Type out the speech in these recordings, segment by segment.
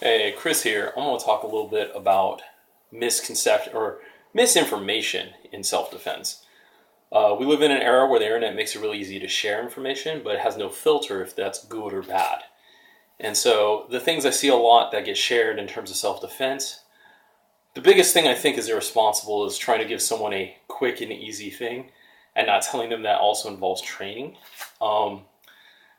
Hey, Chris here. I'm going to talk a little bit about misconception or misinformation in self-defense. We live in an era where the internet makes it really easy to share information, but it has no filter if that's good or bad. And so the things I see a lot that get shared in terms of self-defense, the biggest thing I think is irresponsible is trying to give someone a quick and easy thing and not telling them that also involves training. Um,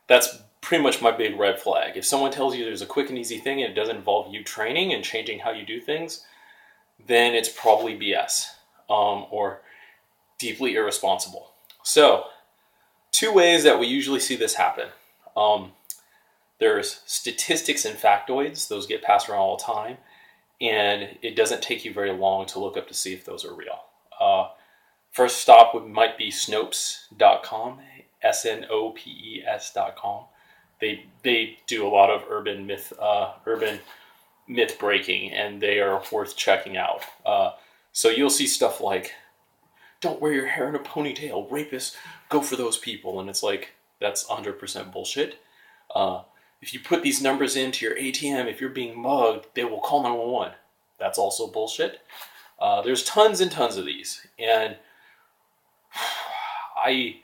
that's pretty much my big red flag. If someone tells you there's a quick and easy thing and it doesn't involve you training and changing how you do things, then it's probably BS or deeply irresponsible. So, two ways that we usually see this happen. Um, there's statistics and factoids, those get passed around all the time, and it doesn't take you very long to look up to see if those are real. First stop might be Snopes.com, Snopes.com. They do a lot of urban myth breaking, and they are worth checking out. So you'll see stuff like, "Don't wear your hair in a ponytail. Rapists go for those people," and it's like that's 100% bullshit. If you put these numbers into your ATM, if you're being mugged, they will call 911. That's also bullshit. There's tons and tons of these, and I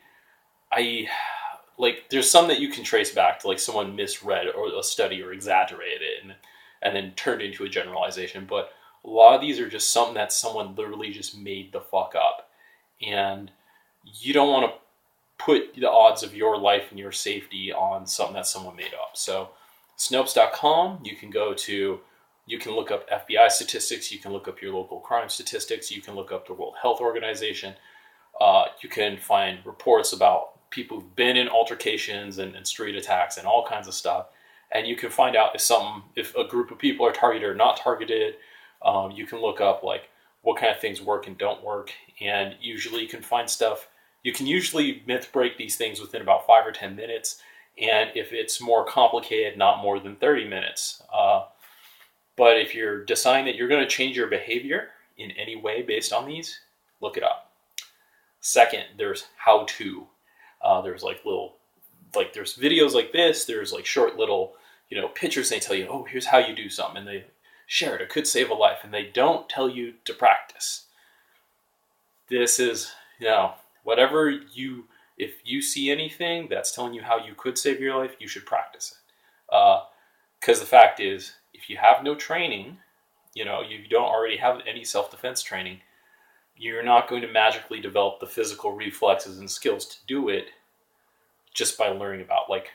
I like there's some that you can trace back to like someone misread or a study or exaggerated it and then turned into a generalization. But a lot of these are just something that someone literally just made the fuck up, and you don't want to put the odds of your life and your safety on something that someone made up. So Snopes.com, you can look up FBI statistics, you can look up your local crime statistics, you can look up the World Health Organization. You can find reports about people who've been in altercations and street attacks and all kinds of stuff. And you can find out if a group of people are targeted or not targeted. You can look up like what kind of things work and don't work. And usually you can find stuff. You can usually myth break these things within about 5 or 10 minutes. And if it's more complicated, not more than 30 minutes. But if you're deciding that you're going to change your behavior in any way based on these, look it up. Second, there's how to. There's there's videos like this. There's like short little, pictures. And they tell you, oh, here's how you do something, and they share it. It could save a life, and they don't tell you to practice. This is, whatever if you see anything that's telling you how you could save your life, you should practice it. Because the fact is, if you have no training, you don't already have any self-defense training, you're not going to magically develop the physical reflexes and skills to do it just by learning about. Like,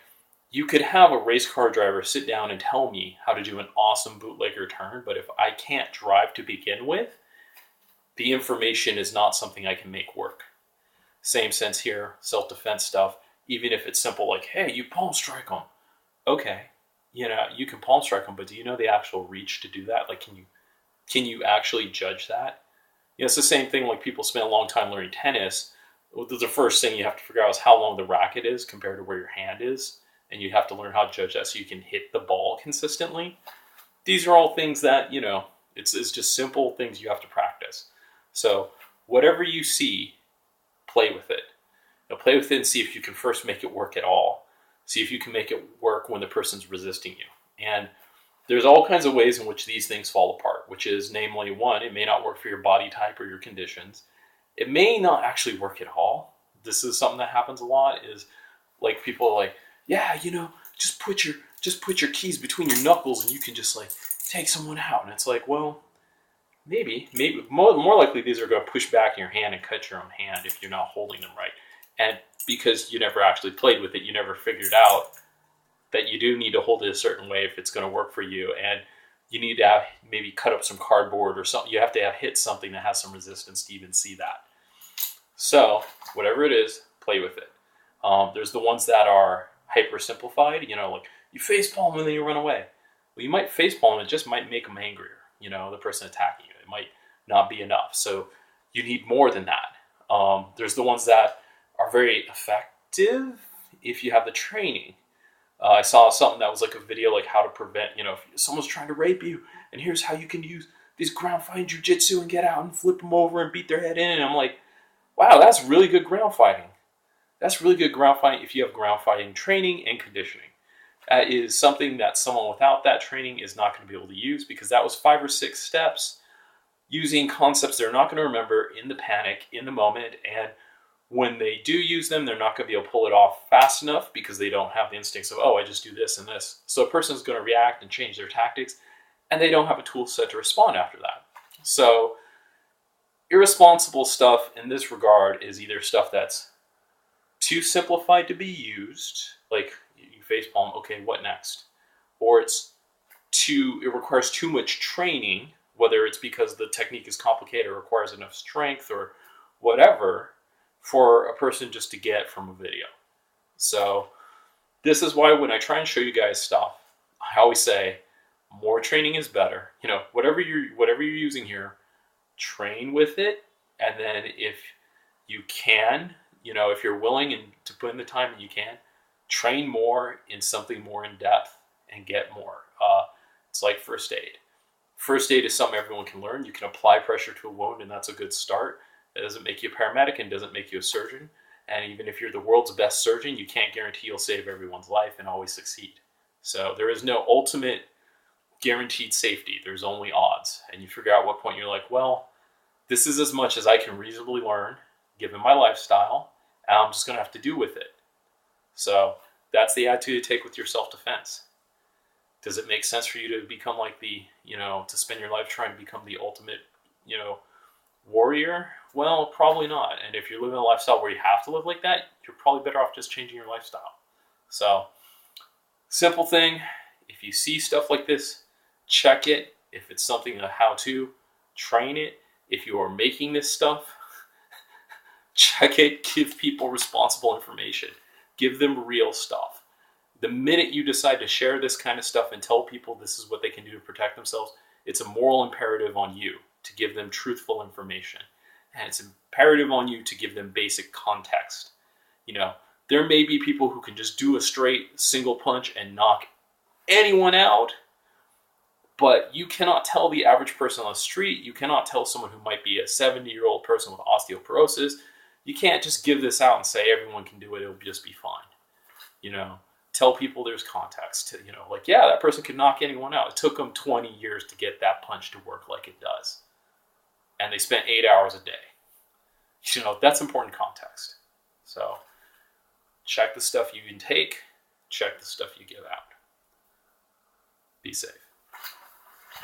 you could have a race car driver sit down and tell me how to do an awesome bootlegger turn, but if I can't drive to begin with, the information is not something I can make work. Same sense here, self-defense stuff, even if it's simple like, hey, you palm strike them. Okay, you can palm strike them, but do you know the actual reach to do that? Like, can you actually judge that? It's the same thing like people spend a long time learning tennis. The first thing you have to figure out is how long the racket is compared to where your hand is. And you have to learn how to judge that so you can hit the ball consistently. These are all things that, it's just simple things you have to practice. So whatever you see, play with it. Play with it and see if you can first make it work at all. See if you can make it work when the person's resisting you. And there's all kinds of ways in which these things fall apart, which is namely, one, it may not work for your body type or your conditions. It may not actually work at all. This is something that happens a lot is like people are like, yeah, just put your keys between your knuckles and you can just like take someone out. And it's like, well, maybe more likely these are going to push back in your hand and cut your own hand if you're not holding them right. And because you never actually played with it, you never figured out that you do need to hold it a certain way if it's going to work for you. And you need to have maybe cut up some cardboard or something. You have to have hit something that has some resistance to even see that. So whatever it is, play with it. There's the ones that are hyper simplified, like you face palm and then you run away. Well, you might face palm and it just might make them angrier, the person attacking you. It might not be enough. So you need more than that. There's the ones that are very effective if you have the training. I saw something that was like a video like how to prevent, if someone's trying to rape you, and here's how you can use these ground fighting jujitsu and get out and flip them over and beat their head in. And I'm like, wow, that's really good ground fighting. That's really good ground fighting if you have ground fighting training and conditioning. That is something that someone without that training is not going to be able to use, because that was 5 or 6 steps using concepts they're not going to remember in the panic, in the moment, and when they do use them, they're not going to be able to pull it off fast enough because they don't have the instincts of, oh, I just do this and this. So a person's going to react and change their tactics, and they don't have a tool set to respond after that. So irresponsible stuff in this regard is either stuff that's too simplified to be used, like you facepalm, okay, what next? Or it requires too much training, whether it's because the technique is complicated or requires enough strength or whatever, for a person just to get from a video. So this is why when I try and show you guys stuff, I always say more training is better. Whatever you're using here, train with it, and then if you can, if you're willing and to put in the time and you can, train more in something more in depth and get more. It's like first aid. First aid is something everyone can learn. You can apply pressure to a wound, and that's a good start. That doesn't make you a paramedic and doesn't make you a surgeon. And even if you're the world's best surgeon, you can't guarantee you'll save everyone's life and always succeed. So there is no ultimate guaranteed safety. There's only odds. And you figure out what point you're like, well, this is as much as I can reasonably learn, given my lifestyle, and I'm just going to have to do with it. So that's the attitude to take with your self-defense. Does it make sense for you to become like to spend your life trying to become the ultimate, warrior? Well, probably not. And if you're living a lifestyle where you have to live like that, you're probably better off just changing your lifestyle. So, simple thing, if you see stuff like this, check it. If it's something, a how-to, train it. If you are making this stuff, check it. Give people responsible information. Give them real stuff. The minute you decide to share this kind of stuff and tell people this is what they can do to protect themselves, it's a moral imperative on you to give them truthful information. And it's imperative on you to give them basic context. There may be people who can just do a straight single punch and knock anyone out, but you cannot tell the average person on the street, you cannot tell someone who might be a 70-year-old person with osteoporosis, you can't just give this out and say everyone can do it, it'll just be fine. Tell people there's context. Yeah, that person could knock anyone out. It took them 20 years to get that punch to work like it does. And they spent 8 hours a day. That's important context. So check the stuff you intake, check the stuff you give out. Be safe.